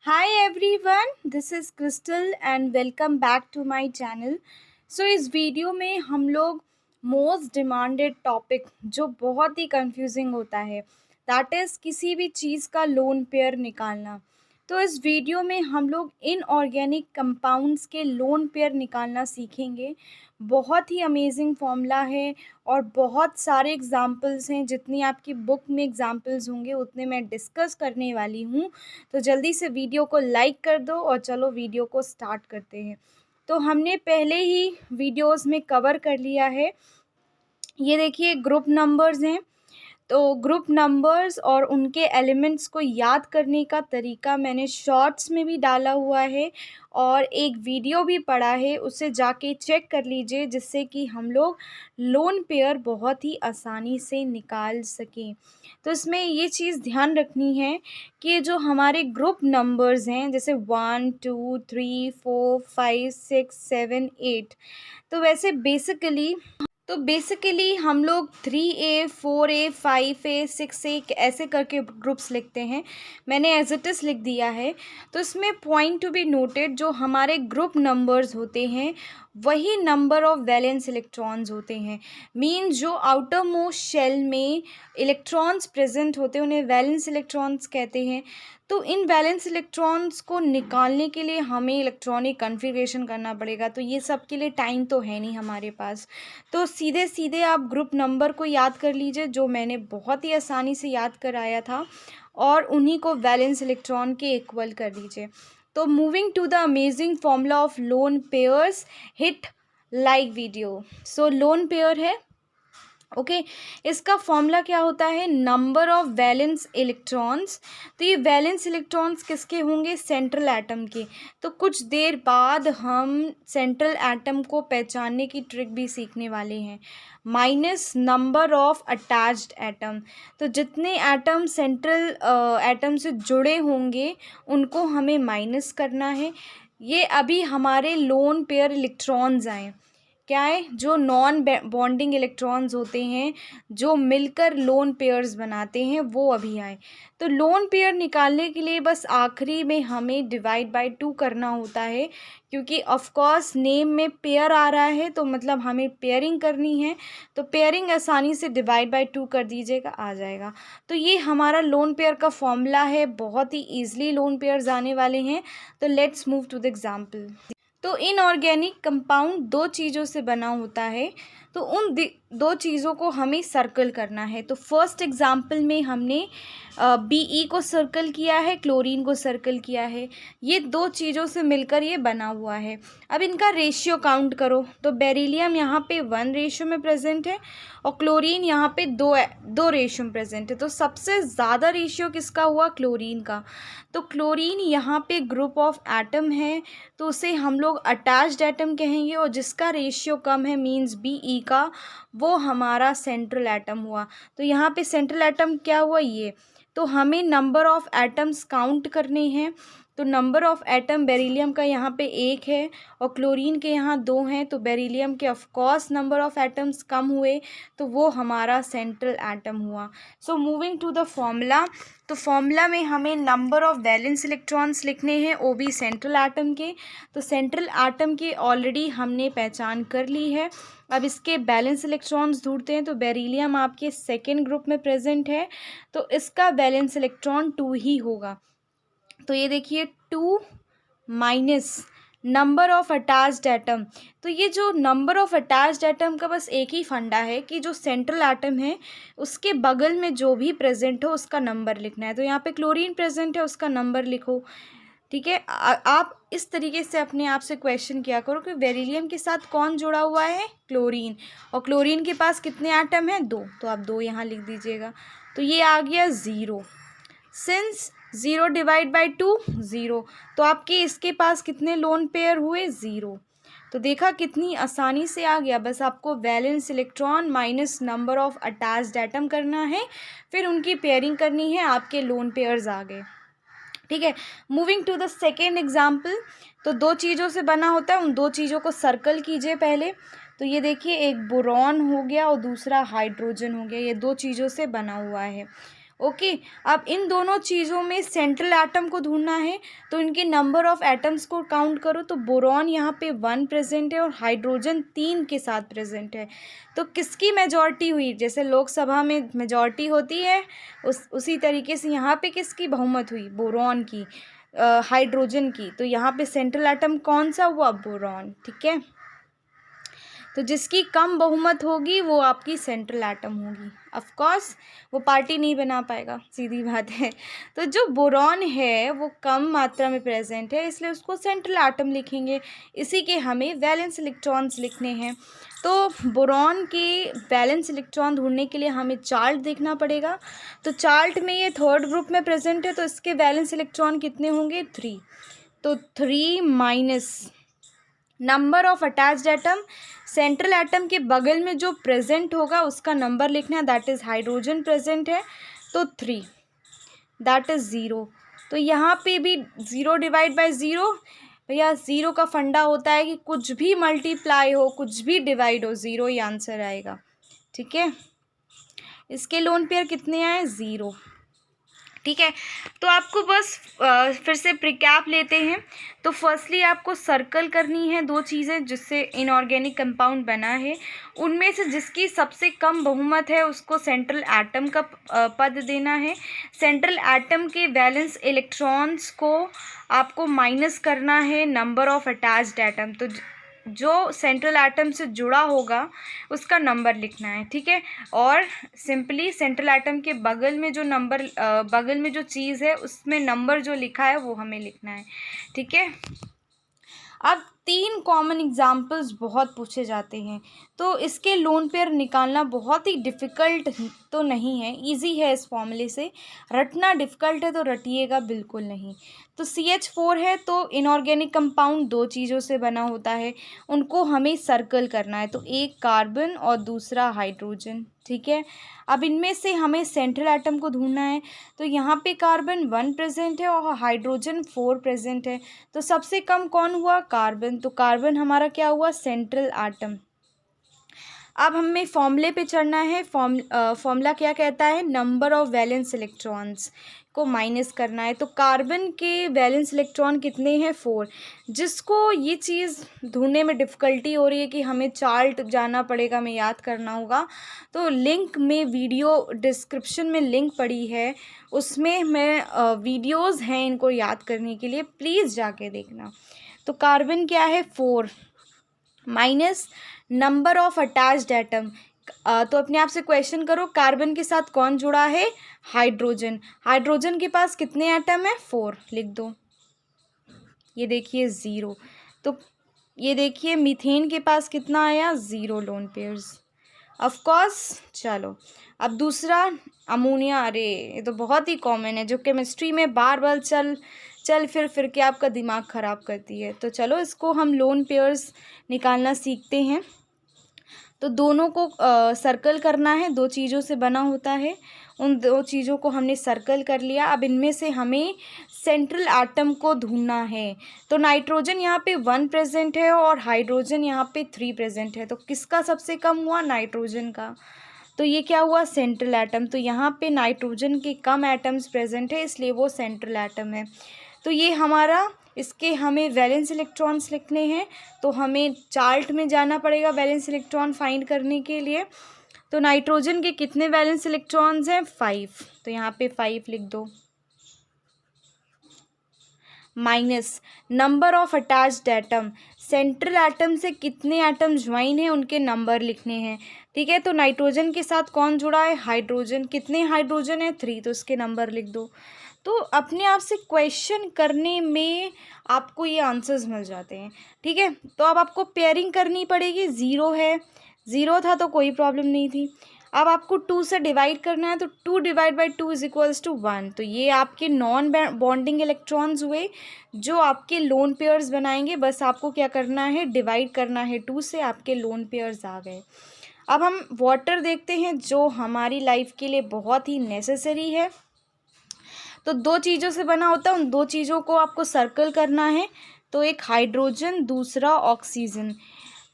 Hi everyone, this is Crystal and welcome back to my channel. इस video में हम लोग मोस्ट डिमांडेड टॉपिक जो बहुत ही कंफ्यूजिंग होता है दैट इज़ किसी भी चीज़ का लोन पेयर निकालना। तो इस वीडियो में हम लोग इनऑर्गेनिक कंपाउंड्स के लोन पेयर निकालना सीखेंगे। बहुत ही अमेजिंग फॉर्मूला है और बहुत सारे एग्जाम्पल्स हैं। जितनी आपकी बुक में एग्जाम्पल्स होंगे उतने मैं डिस्कस करने वाली हूँ। तो जल्दी से वीडियो को लाइक कर दो और चलो वीडियो को स्टार्ट करते हैं। तो हमने पहले ही वीडियोस में कवर कर लिया है। ये देखिए ग्रुप नंबर्स हैं। तो ग्रुप नंबर्स और उनके एलिमेंट्स को याद करने का तरीका मैंने शॉर्ट्स में भी डाला हुआ है और एक वीडियो भी पड़ा है, उसे जाके चेक कर लीजिए जिससे कि हम लोग लोन पेयर बहुत ही आसानी से निकाल सकें। तो इसमें ये चीज़ ध्यान रखनी है कि जो हमारे ग्रुप नंबर्स हैं जैसे 1 2 3 4 5 6 7 8, तो वैसे बेसिकली हम लोग 3A 4A 5A 6A ऐसे करके ग्रुप्स लिखते हैं। मैंने एज इट इज़ लिख दिया है। तो इसमें पॉइंट टू बी नोटेड, जो हमारे ग्रुप नंबर्स होते हैं वही नंबर ऑफ वैलेंस इलेक्ट्रॉन्स होते हैं। मीन्स जो आउटर मोस्ट शेल में इलेक्ट्रॉन्स प्रेजेंट होते हैं उन्हें वैलेंस इलेक्ट्रॉन्स कहते हैं। तो इन वैलेंस इलेक्ट्रॉन्स को निकालने के लिए हमें इलेक्ट्रॉनिक कन्फिग्रेशन करना पड़ेगा। तो ये सब के लिए टाइम तो है नहीं हमारे पास। तो सीधे सीधे आप ग्रुप नंबर को याद कर लीजिए, जो मैंने बहुत ही आसानी से याद कराया था, और उन्हीं को वैलेंस इलेक्ट्रॉन के इक्वल कर दीजिए। तो moving to the amazing formula of lone pairs, hit like video. So lone pair है ओके इसका फॉर्मूला क्या होता है? Number of valence electrons. तो ये वैलेंस इलेक्ट्रॉन्स किसके होंगे? सेंट्रल एटम के। तो कुछ देर बाद हम सेंट्रल एटम को पहचानने की ट्रिक भी सीखने वाले हैं। Minus number of attached atom. तो जितने एटम सेंट्रल एटम से जुड़े होंगे उनको हमें माइनस करना है। ये अभी हमारे लोन पेयर इलेक्ट्रॉन्स आए। क्या है? जो नॉन बॉन्डिंग इलेक्ट्रॉन्स होते हैं जो मिलकर लोन पेयर्स बनाते हैं वो अभी आए। तो लोन पेयर निकालने के लिए बस आखिरी में हमें डिवाइड बाय 2 करना होता है, क्योंकि ऑफ कोर्स नेम में पेयर आ रहा है तो मतलब हमें पेयरिंग करनी है। तो पेयरिंग आसानी से डिवाइड बाय 2 कर दीजिएगा, आ जाएगा। तो ये हमारा लोन पेयर का फॉर्मूला है। बहुत ही ईजिली लोन पेयर्स आने वाले हैं। तो let's move to the example. तो इनऑर्गेनिक कंपाउंड दो चीज़ों से बना होता है। तो उन दो चीज़ों को हमें सर्कल करना है। तो फर्स्ट एग्जांपल में हमने BE को सर्कल किया है, क्लोरीन को सर्कल किया है। ये दो चीज़ों से मिलकर ये बना हुआ है। अब इनका रेशियो काउंट करो। तो बेरिलियम यहाँ पे 1 रेशियो में प्रेजेंट है और क्लोरीन यहाँ पे 2 रेशियो में प्रेजेंट है। तो सबसे ज़्यादा रेशियो किसका हुआ? क्लोरीन का। तो क्लोरीन यहाँ पे ग्रुप ऑफ एटम है तो उसे हम लोग अटैच्ड एटम कहेंगे, और जिसका रेशियो कम है मींस BE का, वो हमारा सेंट्रल एटम हुआ। तो यहाँ पे सेंट्रल एटम क्या हुआ? ये। तो हमें नंबर ऑफ एटम्स काउंट करने हैं। तो नंबर ऑफ एटम बेरिलियम का यहाँ पे 1 है और क्लोरीन के यहाँ 2 हैं। तो बेरिलियम के of course number of atoms कम हुए, तो वो हमारा सेंट्रल एटम हुआ। So moving to the formula. तो फॉर्मूला में हमें नंबर ऑफ वैलेंस इलेक्ट्रॉन्स लिखने हैं, वो भी सेंट्रल एटम के। तो सेंट्रल एटम की ऑलरेडी हमने पहचान कर ली है। अब इसके बैलेंस इलेक्ट्रॉन्स ढूंढते हैं। तो बेरिलियम आपके सेकेंड ग्रुप में प्रेजेंट है तो इसका बैलेंस इलेक्ट्रॉन 2 ही होगा। तो ये देखिए 2 minus number of attached atom. तो ये जो नंबर ऑफ अटैच्ड एटम का बस एक ही फंडा है कि जो सेंट्रल एटम है उसके बगल में जो भी प्रेजेंट हो उसका नंबर लिखना है। तो यहाँ पे क्लोरीन प्रेजेंट है, उसका नंबर लिखो। ठीक है। आप इस तरीके से अपने आप से क्वेश्चन किया करो कि बेरिलियम के साथ कौन जुड़ा हुआ है? क्लोरीन। और क्लोरीन के पास कितने एटम हैं? 2। तो आप 2 यहाँ लिख दीजिएगा। तो ये आ गया 0। सिंस 0 डिवाइड बाई 2 0, तो आपके इसके पास कितने लोन पेयर हुए? 0। तो देखा कितनी आसानी से आ गया। बस आपको valence electron minus number of attached atom करना है, फिर उनकी पेयरिंग करनी है, आपके लोन पेयर्स आ गए। ठीक है। Moving to the second example. तो दो चीज़ों से बना होता है, उन दो चीज़ों को सर्कल कीजिए पहले। तो ये देखिए एक बोरॉन हो गया और दूसरा हाइड्रोजन हो गया। ये दो चीज़ों से बना हुआ है। ओके। अब इन दोनों चीज़ों में सेंट्रल एटम को ढूंढना है, तो इनके नंबर ऑफ एटम्स को काउंट करो। तो बोरॉन यहाँ पे 1 प्रेजेंट है और हाइड्रोजन 3 के साथ प्रेजेंट है। तो किसकी मेजॉरिटी हुई? जैसे लोकसभा में मेजॉरिटी होती है, उसी तरीके से यहाँ पे किसकी बहुमत हुई? बोरॉन की, हाइड्रोजन की। तो यहाँ पे सेंट्रल एटम कौन सा हुआ? बोरॉन। ठीक है, तो जिसकी कम बहुमत होगी वो आपकी सेंट्रल एटम होगी। ऑफ कोर्स वो पार्टी नहीं बना पाएगा, सीधी बात है। तो जो बोरॉन है वो कम मात्रा में प्रेजेंट है, इसलिए उसको सेंट्रल एटम लिखेंगे। इसी के हमें वैलेंस इलेक्ट्रॉन्स लिखने हैं। तो बोरॉन के वैलेंस इलेक्ट्रॉन ढूंढने के लिए हमें चार्ट देखना पड़ेगा। तो चार्ट में ये थर्ड ग्रुप में प्रेजेंट है, तो इसके वैलेंस इलेक्ट्रॉन कितने होंगे? 3। तो 3 minus number of attached atom, central atom के बगल में जो प्रेजेंट होगा उसका नंबर लिखना है, दैट इज़ हाइड्रोजन प्रेजेंट है तो 3, दैट इज़ 0। तो यहाँ पे भी 0 डिवाइड बाय 0, भैया 0 का फंडा होता है कि कुछ भी मल्टीप्लाई हो, कुछ भी डिवाइड हो, 0 ही आंसर आएगा। ठीक है, इसके लोन पेयर कितने आए? 0। ठीक है, तो आपको बस फिर से प्रिकैप लेते हैं। तो फर्स्टली आपको सर्कल करनी है 2 चीज़ें जिससे इनऑर्गेनिक कंपाउंड बना है। उनमें से जिसकी सबसे कम बहुमत है उसको सेंट्रल एटम का पद देना है। सेंट्रल एटम के वैलेंस इलेक्ट्रॉन्स को आपको माइनस करना है नंबर ऑफ अटैच्ड एटम। तो जो सेंट्रल एटम से जुड़ा होगा उसका नंबर लिखना है। ठीक है, और सिंपली सेंट्रल एटम के बगल में जो नंबर बगल में जो चीज़ है उसमें नंबर जो लिखा है वो हमें लिखना है। ठीक है, अब 3 कॉमन एग्जाम्पल्स बहुत पूछे जाते हैं, तो इसके लोन पेयर निकालना बहुत ही डिफ़िकल्ट तो नहीं है, इजी है। इस फॉर्मूले से रटना डिफ़िकल्ट है तो रटिएगा बिल्कुल नहीं। तो CH4 है तो इनऑर्गेनिक कंपाउंड 2 चीज़ों से बना होता है, उनको हमें सर्कल करना है। तो एक कार्बन और दूसरा हाइड्रोजन। ठीक है, अब इनमें से हमें सेंट्रल एटम को ढूंढना है। तो यहाँ पे कार्बन 1 प्रेजेंट है और हाइड्रोजन 4 प्रेजेंट है। तो सबसे कम कौन हुआ? कार्बन। तो कार्बन हमारा क्या हुआ? Central atom. अब हमें फॉर्मूले पे चढ़ना है। फॉर्मूला क्या कहता है? नंबर ऑफ वैलेंस इलेक्ट्रॉन्स को माइनस करना है। तो कार्बन के वैलेंस इलेक्ट्रॉन कितने हैं? 4। जिसको ये चीज़ ढूंढने में डिफ़िकल्टी हो रही है कि हमें चार्ट जाना पड़ेगा, हमें याद करना होगा, तो लिंक में वीडियो डिस्क्रिप्शन में लिंक पड़ी है, उसमें मैं वीडियोज़ हैं इनको याद करने के लिए, प्लीज़ जाके देखना। तो कार्बन क्या है? 4 minus number of attached atom. तो अपने आप से क्वेश्चन करो, कार्बन के साथ कौन जुड़ा है? हाइड्रोजन। हाइड्रोजन के पास कितने एटम है? 4, लिख दो। ये देखिए 0। तो ये देखिए मीथेन के पास कितना आया? 0 लोन पेयर्स। Of course. चलो अब दूसरा अमोनिया। अरे ये तो बहुत ही कॉमन है, जो केमिस्ट्री में बार बार चल फिर के आपका दिमाग ख़राब करती है। तो चलो इसको हम लोन पेयर्स निकालना सीखते हैं। तो दोनों को सर्कल करना है, 2 चीज़ों से बना होता है, उन 2 चीज़ों को हमने सर्कल कर लिया। अब इनमें से हमें सेंट्रल एटम को ढूंढना है। तो नाइट्रोजन यहाँ पे 1 प्रेजेंट है और हाइड्रोजन यहाँ पे 3 प्रेजेंट है। तो किसका सबसे कम हुआ? नाइट्रोजन का। तो ये क्या हुआ? Central atom. तो यहाँ पे नाइट्रोजन के कम एटम्स प्रेजेंट है, इसलिए वो सेंट्रल एटम है। तो ये हमारा, इसके हमें वैलेंस इलेक्ट्रॉन्स लिखने हैं, तो हमें चार्ट में जाना पड़ेगा वैलेंस इलेक्ट्रॉन फाइंड करने के लिए। तो नाइट्रोजन के कितने वैलेंस इलेक्ट्रॉन्स हैं? 5। तो यहाँ पे 5 लिख दो, minus number of attached atom. Central atom से कितने एटम ज्वाइन हैं उनके नंबर लिखने हैं। ठीक है, तो नाइट्रोजन के साथ कौन जुड़ा है? हाइड्रोजन। कितने हाइड्रोजन है? 3, तो इसके नंबर लिख दो। तो अपने आप से क्वेश्चन करने में आपको ये आंसर्स मिल जाते हैं। ठीक है, तो अब आपको पेयरिंग करनी पड़ेगी। 0 है, 0 था तो कोई प्रॉब्लम नहीं थी। अब आपको 2 से डिवाइड करना है, तो 2 divide by 2 is equals to 1। तो ये आपके नॉन बॉन्डिंग इलेक्ट्रॉन्स हुए जो आपके लोन पेयर्स बनाएंगे। बस आपको क्या करना है? डिवाइड करना है 2 से, आपके लोन पेयर्स आ गए। अब हम वाटर देखते हैं जो हमारी लाइफ के लिए बहुत ही नेसेसरी है। तो 2 चीज़ों से बना होता है, उन 2 चीज़ों को आपको सर्कल करना है। तो एक हाइड्रोजन, दूसरा ऑक्सीजन।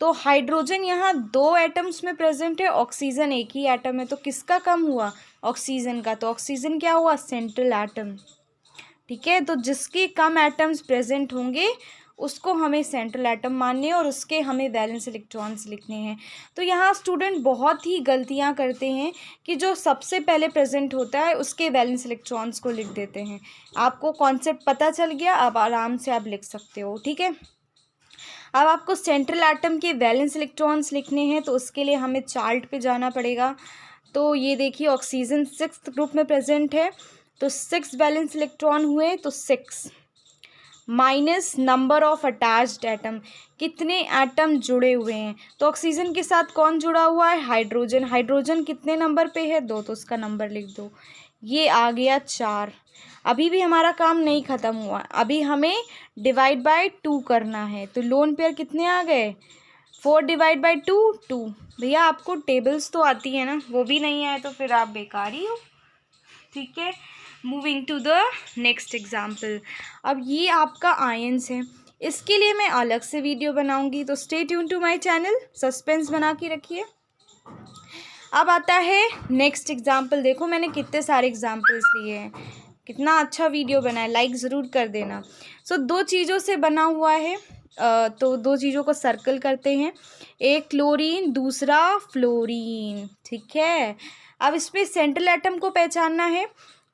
तो हाइड्रोजन यहाँ 2 एटम्स में प्रेजेंट है, ऑक्सीजन एक ही एटम है, तो किसका कम हुआ? ऑक्सीजन का। तो ऑक्सीजन क्या हुआ? Central atom. ठीक है, तो जिसके कम एटम्स प्रेजेंट होंगे उसको हमें सेंट्रल एटम मानने हैं और उसके हमें वैलेंस इलेक्ट्रॉन्स लिखने हैं। तो यहाँ स्टूडेंट बहुत ही गलतियाँ करते हैं कि जो सबसे पहले प्रेजेंट होता है उसके वैलेंस इलेक्ट्रॉन्स को लिख देते हैं। आपको कॉन्सेप्ट पता चल गया, अब आराम से आप लिख सकते हो। ठीक है, अब आपको सेंट्रल एटम के वैलेंस इलेक्ट्रॉन्स लिखने हैं, तो उसके लिए हमें चार्ट पे जाना पड़ेगा। तो ये देखिए, ऑक्सीजन 6th ग्रुप में प्रेजेंट है, तो 6 वैलेंस इलेक्ट्रॉन हुए, तो 6 minus number of attached atom, कितने एटम जुड़े हुए हैं। तो ऑक्सीजन के साथ कौन जुड़ा हुआ है? हाइड्रोजन। हाइड्रोजन कितने नंबर पे है? 2, तो उसका नंबर लिख दो। ये आ गया 4। अभी भी हमारा काम नहीं ख़त्म हुआ, अभी हमें डिवाइड बाय 2 करना है। तो लोन पेयर कितने आ गए? 4 डिवाइड बाय 2 2। भैया आपको टेबल्स तो आती है ना, वो भी नहीं आए तो फिर आप बेकार ही हो। ठीक है, moving to the next example. अब ये आपका आयंस है, इसके लिए मैं अलग से वीडियो बनाऊंगी, तो stay tune to my channel, suspense बना के रखिए। अब आता है नेक्स्ट एग्जाम्पल। देखो मैंने कितने सारे एग्जाम्पल्स लिए हैं, कितना अच्छा वीडियो बना है, लाइक ज़रूर कर देना। सो 2 चीज़ों से बना हुआ है, तो 2 चीज़ों को सर्कल करते हैं, एक क्लोरीन दूसरा फ्लोरीन। ठीक है, अब इस पर सेंट्रल एटम को पहचानना है।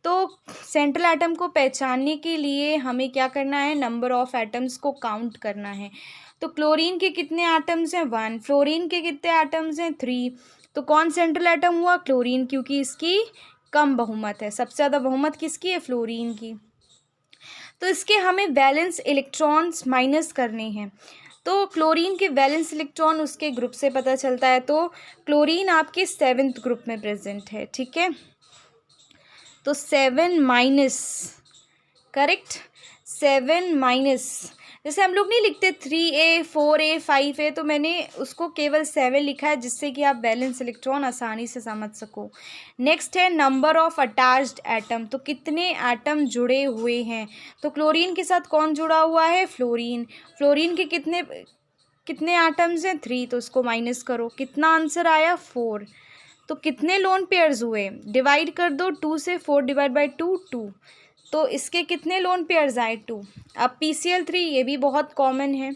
तो सेंट्रल एटम को पहचानने के लिए हमें क्या करना है? नंबर ऑफ़ एटम्स को काउंट करना है। तो क्लोरीन के कितने एटम्स हैं? 1। फ्लोरीन के कितने एटम्स हैं? 3। तो कौन सेंट्रल एटम हुआ? क्लोरीन, क्योंकि इसकी कम बहुमत है। सबसे ज़्यादा बहुमत किसकी है? फ्लोरीन की। तो इसके हमें वैलेंस इलेक्ट्रॉन्स माइनस करने हैं। तो क्लोरीन के वैलेंस इलेक्ट्रॉन उसके ग्रुप से पता चलता है, तो क्लोरीन आपके 7th ग्रुप में प्रेजेंट है। ठीक है, तो 7 माइनस, करेक्ट, 7 माइनस, जैसे हम लोग नहीं लिखते 3A 4A 5A, तो मैंने उसको केवल 7 लिखा है जिससे कि आप वैलेंस इलेक्ट्रॉन आसानी से समझ सको। नेक्स्ट है नंबर ऑफ अटैच्ड एटम, तो कितने एटम जुड़े हुए हैं। तो क्लोरीन के साथ कौन जुड़ा हुआ है? फ्लोरीन। फ्लोरीन के कितने कितने एटम्स हैं? 3, तो उसको माइनस करो, कितना आंसर आया? 4। तो कितने लोन पेयर्स हुए? डिवाइड कर दो 2 से, 4 डिवाइड बाई 2 2। तो इसके कितने लोन पेयर्स आए? 2। अब PCl3 ये भी बहुत कॉमन है,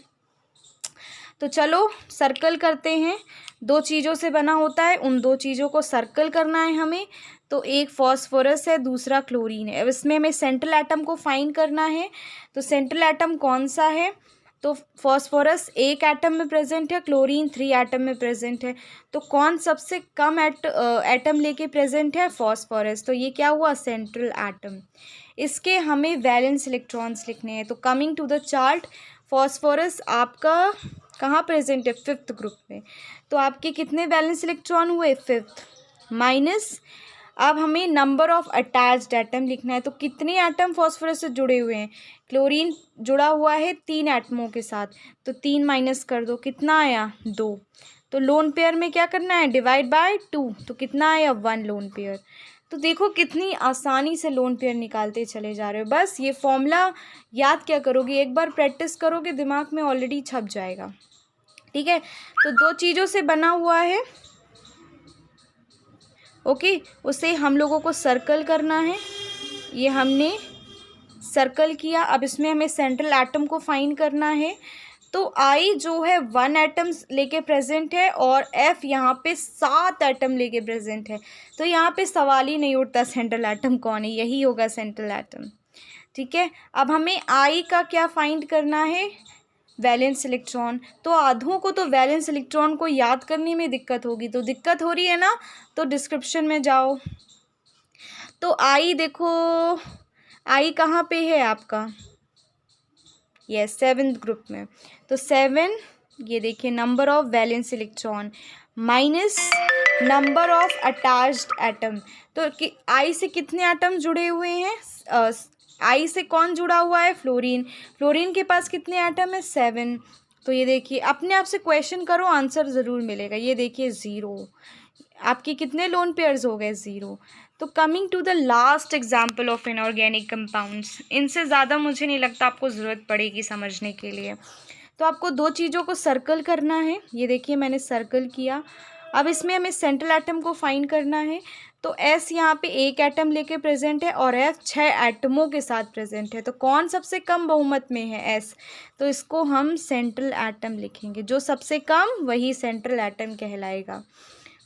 तो चलो सर्कल करते हैं। 2 चीज़ों से बना होता है, उन 2 चीज़ों को सर्कल करना है हमें। तो एक फॉस्फोरस है, दूसरा क्लोरीन है। अब इसमें हमें सेंट्रल एटम को फाइंड करना है, तो सेंट्रल एटम कौन सा है? तो फॉस्फोरस 1 एटम में प्रेजेंट है, क्लोरीन 3 एटम में प्रेजेंट है। तो कौन सबसे कम एटम लेके प्रेजेंट है? फॉस्फोरस। तो ये क्या हुआ? Central atom. इसके हमें वैलेंस इलेक्ट्रॉन्स लिखने हैं। तो coming to the chart, phosphorus आपका कहाँ प्रेजेंट है? 5th ग्रुप में। तो आपके कितने वैलेंस इलेक्ट्रॉन हुए? 5th माइनस, अब हमें नंबर ऑफ अटैच्ड एटम लिखना है। तो कितने एटम फॉस्फोरस से जुड़े हुए हैं? क्लोरीन जुड़ा हुआ है 3 एटमों के साथ, तो 3 माइनस कर दो, कितना आया? 2। तो लोन पेयर में क्या करना है? डिवाइड बाय 2, तो कितना आया? 1 लोन पेयर। तो देखो कितनी आसानी से लोन पेयर निकालते चले जा रहे हो। बस ये फॉर्मूला याद क्या करोगे, एक बार प्रैक्टिस करोगे दिमाग में ऑलरेडी छप जाएगा। ठीक है, तो 2 चीज़ों से बना हुआ है, ओके, उसे हम लोगों को सर्कल करना है। ये हमने सर्कल किया। अब इसमें हमें सेंट्रल एटम को फाइंड करना है। तो आई जो है 1 एटम्स लेके प्रेजेंट है और एफ यहाँ पे 7 एटम लेके प्रेजेंट है। तो यहाँ पे सवाल ही नहीं उठता सेंट्रल एटम कौन है, यही होगा सेंट्रल एटम। ठीक है, अब हमें आई का क्या फाइंड करना है? Valence electron. तो आधों को तो वैलेंस इलेक्ट्रॉन को याद करने में दिक्कत होगी, तो दिक्कत हो रही है ना, तो डिस्क्रिप्शन में जाओ। तो आई देखो, आई कहाँ पे है आपका? यस, 7th ग्रुप में। तो 7, ये देखिए number of valence electron minus number of attached atom. तो आई से कितने एटम जुड़े हुए हैं? आई से कौन जुड़ा हुआ है? फ्लोरीन। फ्लोरीन के पास कितने एटम है? 7। तो ये देखिए, अपने आप से क्वेश्चन करो, आंसर ज़रूर मिलेगा। ये देखिए 0, आपके कितने लोन पेयर्स हो गए? 0। तो coming to the last example of inorganic compounds, इनसे ज़्यादा मुझे नहीं लगता आपको ज़रूरत पड़ेगी समझने के लिए। तो आपको दो चीज़ों को सर्कल करना है। ये देखिए मैंने सर्कल किया। अब इसमें हमें सेंट्रल एटम को फाइंड करना है। तो एस यहाँ पे एक एटम लेके प्रेजेंट है और एफ 6 एटमों के साथ प्रेजेंट है। तो कौन सबसे कम बहुमत में है? एस। तो इसको हम सेंट्रल एटम लिखेंगे, जो सबसे कम वही सेंट्रल एटम कहलाएगा।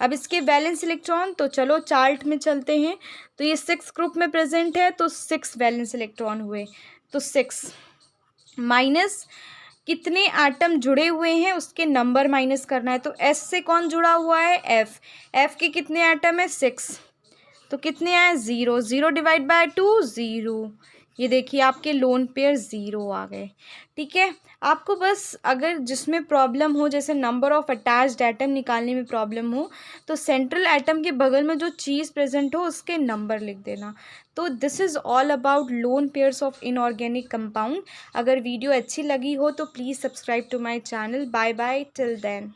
अब इसके वैलेंस इलेक्ट्रॉन, तो चलो चार्ट में चलते हैं। तो ये 6 ग्रुप में प्रेजेंट है, तो 6 वैलेंस इलेक्ट्रॉन हुए। तो 6 माइनस कितने एटम जुड़े हुए हैं उसके नंबर माइनस करना है। तो एस से कौन जुड़ा हुआ है? एफ। एफ के कितने एटम है? 6। तो कितने आए? 0। 0 डिवाइड बाय 2 0। ये देखिए आपके लोन पेयर 0 आ गए। ठीक है, आपको बस अगर जिसमें प्रॉब्लम हो, जैसे नंबर ऑफ अटैच्ड एटम निकालने में प्रॉब्लम हो, तो सेंट्रल एटम के बगल में जो चीज़ प्रेजेंट हो उसके नंबर लिख देना। तो this is all about lone pairs of inorganic compound. अगर वीडियो अच्छी लगी हो तो please subscribe to my channel. Bye bye till then.